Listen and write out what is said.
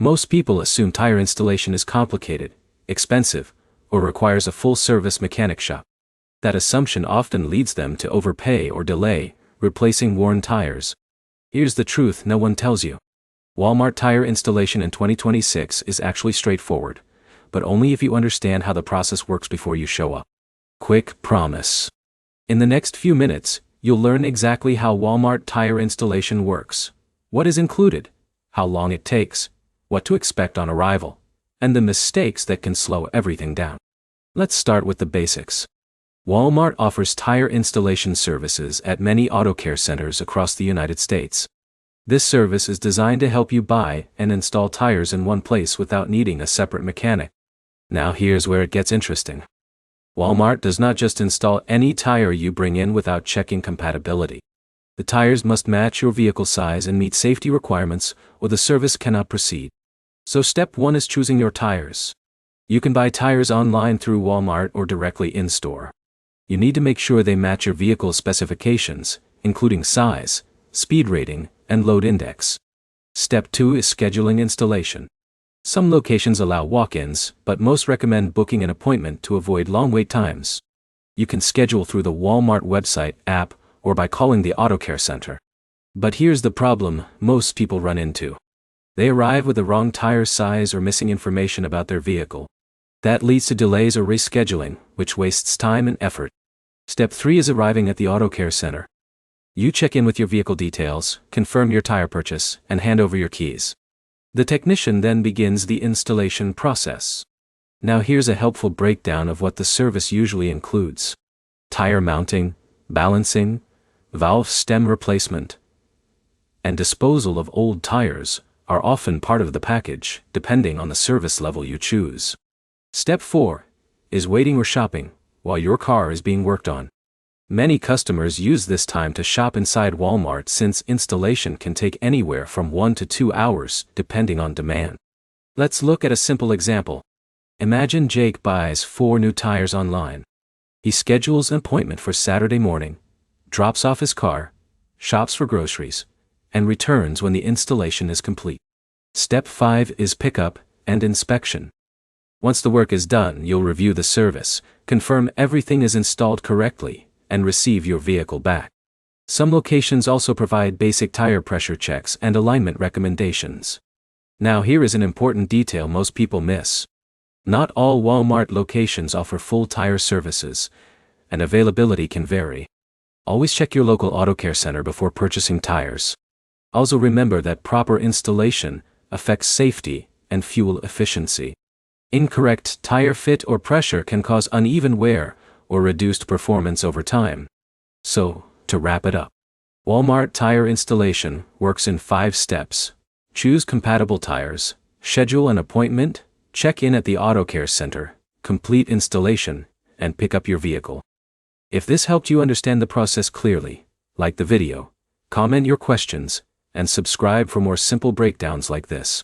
Most people assume tire installation is complicated, expensive, or requires a full-service mechanic shop. That assumption often leads them to overpay or delay replacing worn tires. Here's the truth no one tells you. Walmart tire installation in 2026 is actually straightforward, but only if you understand how the process works before you show up. Quick promise. In the next few minutes, you'll learn exactly how Walmart tire installation works, what is included, how long it takes, what to expect on arrival, and the mistakes that can slow everything down. Let's start with the basics. Walmart offers tire installation services at many auto care centers across the United States. This service is designed to help you buy and install tires in one place without needing a separate mechanic. Now here's where it gets interesting. Walmart does not just install any tire you bring in without checking compatibility. The tires must match your vehicle size and meet safety requirements, or the service cannot proceed. So step 1 is choosing your tires. You can buy tires online through Walmart or directly in-store. You need to make sure they match your vehicle's specifications, including size, speed rating, and load index. Step 2 is scheduling installation. Some locations allow walk-ins, but most recommend booking an appointment to avoid long wait times. You can schedule through the Walmart website, app, or by calling the Auto Care Center. But here's the problem most people run into. They arrive with the wrong tire size or missing information about their vehicle. That leads to delays or rescheduling, which wastes time and effort. Step 3 is arriving at the Auto Care Center. You check in with your vehicle details, confirm your tire purchase, and hand over your keys. The technician then begins the installation process. Now here's a helpful breakdown of what the service usually includes. Tire mounting, balancing, valve stem replacement, and disposal of old tires are often part of the package, depending on the service level you choose. Step 4 is waiting or shopping while your car is being worked on. Many customers use this time to shop inside Walmart since installation can take anywhere from 1 to 2 hours depending on demand. Let's look at a simple example. Imagine Jake buys 4 new tires online. He schedules an appointment for Saturday morning, drops off his car, shops for groceries, and returns when the installation is complete. Step 5 is pickup and inspection. Once the work is done, you'll review the service, confirm everything is installed correctly, and receive your vehicle back. Some locations also provide basic tire pressure checks and alignment recommendations. Now here is an important detail most people miss. Not all Walmart locations offer full tire services, and availability can vary. Always check your local Auto Care Center before purchasing tires. Also remember that proper installation affects safety and fuel efficiency. Incorrect tire fit or pressure can cause uneven wear or reduced performance over time. So, to wrap it up, Walmart tire installation works in 5 steps. Choose compatible tires, schedule an appointment, check in at the Auto Care Center, complete installation, and pick up your vehicle. If this helped you understand the process clearly, like the video, comment your questions, and subscribe for more simple breakdowns like this.